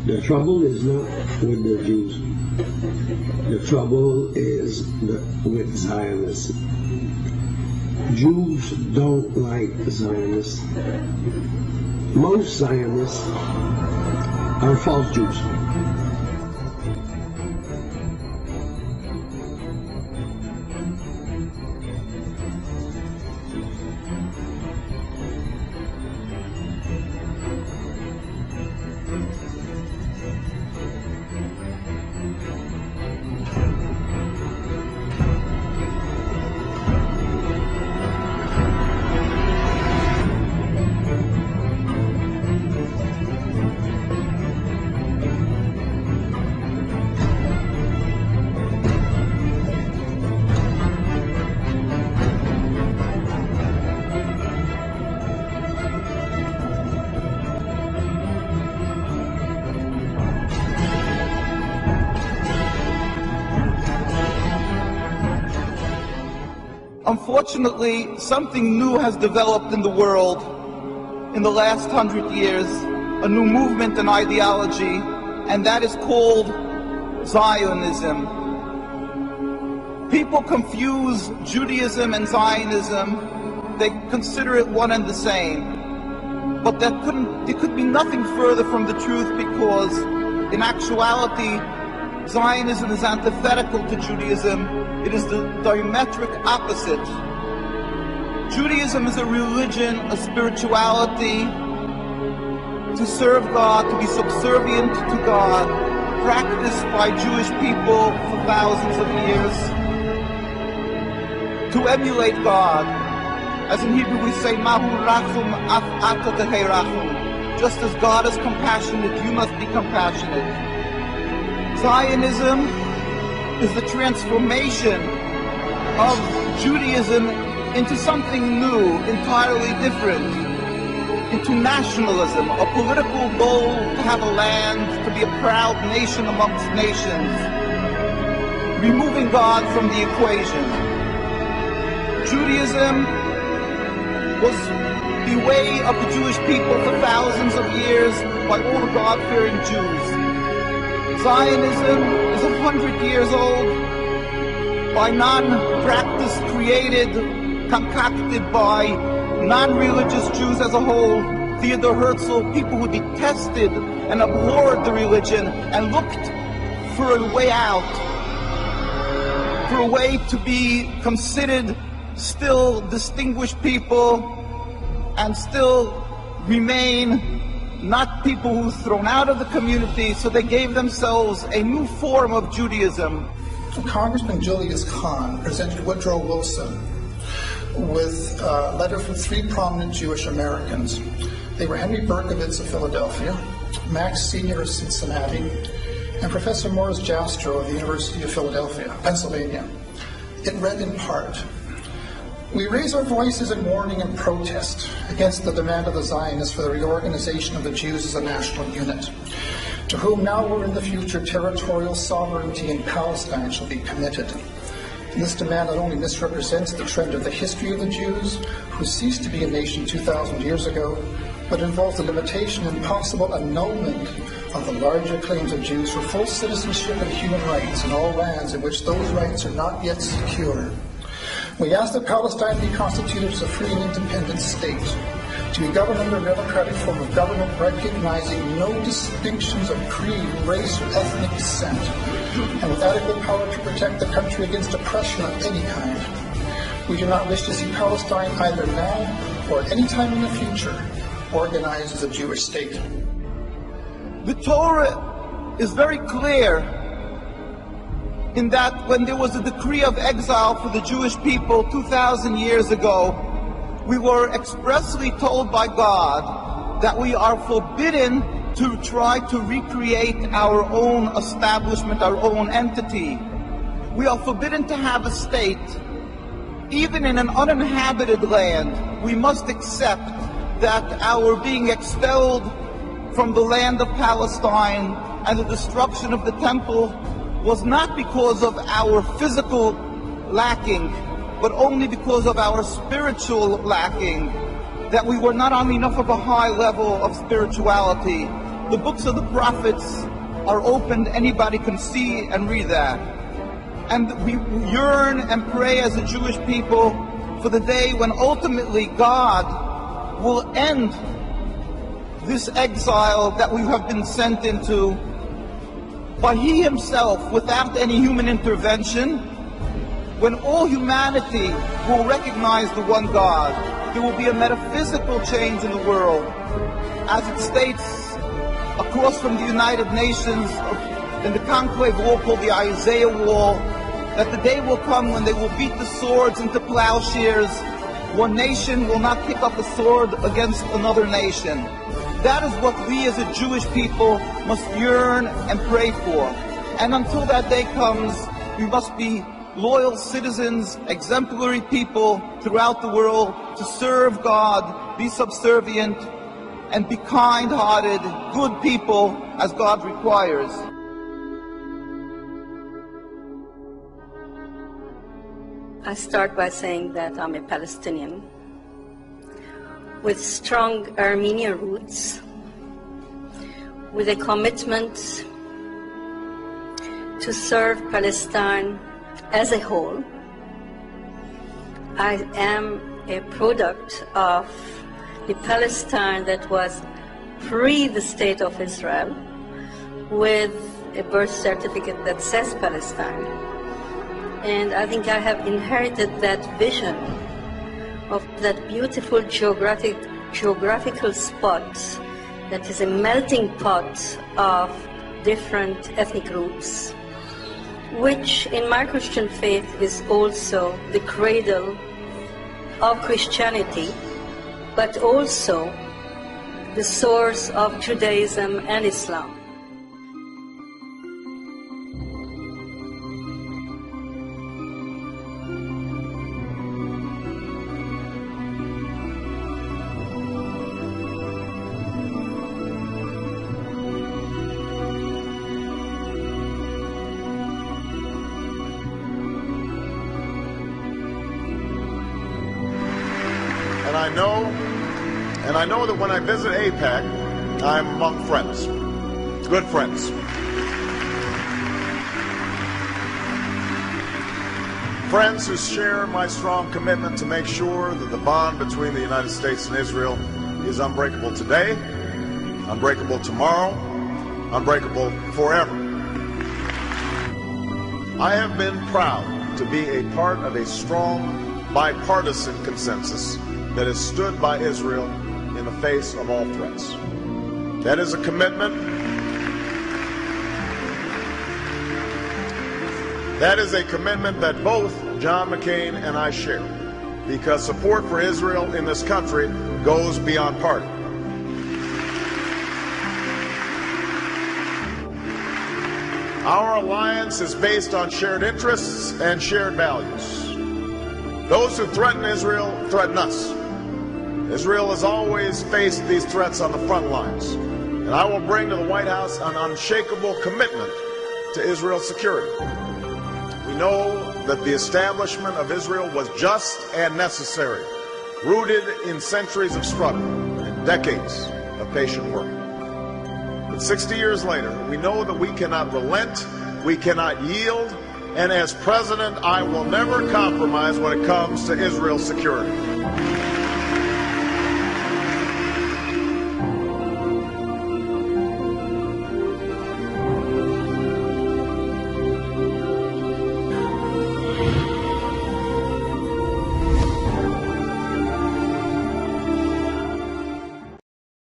The trouble is not with the Jews. The trouble is with Zionists. Jews don't like Zionists. Most Zionists are false Jews. Unfortunately, something new has developed in the world in the last 100 years, a new movement and ideology, and that is called Zionism. People confuse Judaism and Zionism. They consider it one and the same. But there could be nothing further from the truth, because in actuality, Zionism is antithetical to Judaism. It is the diametric opposite. Judaism is a religion, a spirituality, to serve God, to be subservient to God, practiced by Jewish people for thousands of years, to emulate God. As in Hebrew we say, Mahu rachum af ata tehei rachum. Just as God is compassionate, you must be compassionate. Zionism is the transformation of Judaism into something new, entirely different, into nationalism, a political goal to have a land, to be a proud nation amongst nations, removing God from the equation. Judaism was the way of the Jewish people for thousands of years by all the God-fearing Jews. Zionism is 100 years old, by non-practice created, concocted by non-religious Jews as a whole. Theodor Herzl, people who detested and abhorred the religion and looked for a way out, for a way to be considered still distinguished people and still remain not people who were thrown out of the community, so they gave themselves a new form of Judaism. Congressman Julius Kahn presented Woodrow Wilson with a letter from three prominent Jewish Americans. They were Henry Berkowitz of Philadelphia, Max Senior of Cincinnati, and Professor Morris Jastrow of the University of Philadelphia, Pennsylvania. It read in part, "We raise our voices in warning and protest against the demand of the Zionists for the reorganization of the Jews as a national unit, to whom now or in the future territorial sovereignty in Palestine shall be committed. This demand not only misrepresents the trend of the history of the Jews, who ceased to be a nation 2,000 years ago, but involves the limitation and possible annulment of the larger claims of Jews for full citizenship and human rights in all lands in which those rights are not yet secure. We ask that Palestine be constituted as a free and independent state, to be governed under a democratic form of government recognizing no distinctions of creed, race, or ethnic descent, and with adequate power to protect the country against oppression of any kind. We do not wish to see Palestine either now or at any time in the future organized as a Jewish state." The Torah is very clear in that when there was a decree of exile for the Jewish people 2,000 years ago, we were expressly told by God that we are forbidden to try to recreate our own establishment, our own entity. We are forbidden to have a state. Even in an uninhabited land, we must accept that our being expelled from the land of Palestine and the destruction of the temple was not because of our physical lacking, but only because of our spiritual lacking, that we were not on enough of a high level of spirituality. the books of the prophets are opened. Anybody can see and read that. And we yearn and pray as a Jewish people for the day when ultimately God will end this exile that we have been sent into by He Himself, without any human intervention, when all humanity will recognize the one God. There will be a metaphysical change in the world. As it states across from the United Nations in the conclave wall called the Isaiah Wall, that the day will come when they will beat the swords into plowshares. One nation will not pick up a sword against another nation. That is what we as a Jewish people must yearn and pray for. And until that day comes, we must be loyal citizens, exemplary people throughout the world to serve God, be subservient, and be kind-hearted, good people as God requires. I start by saying that I'm a Palestinian with strong Armenian roots, with a commitment to serve Palestine as a whole. I am a product of the Palestine that was pre the State of Israel, with a birth certificate that says Palestine. And I think I have inherited that vision of that beautiful geographical spot that is a melting pot of different ethnic groups, which in my Christian faith is also the cradle of Christianity, but also the source of Judaism and Islam. And I know that when I visit AIPAC, I'm among friends, good friends. Friends who share my strong commitment to make sure that the bond between the United States and Israel is unbreakable today, unbreakable tomorrow, unbreakable forever. I have been proud to be a part of a strong bipartisan consensus that has stood by Israel in the face of all threats. That is a commitment. That is a commitment that both John McCain and I share, because support for Israel in this country goes beyond party. Our alliance is based on shared interests and shared values. Those who threaten Israel threaten us. Israel has always faced these threats on the front lines, and I will bring to the White House an unshakable commitment to Israel's security. We know that the establishment of Israel was just and necessary, rooted in centuries of struggle and decades of patient work. But 60 years later, we know that we cannot relent, we cannot yield, and as president, I will never compromise when it comes to Israel's security.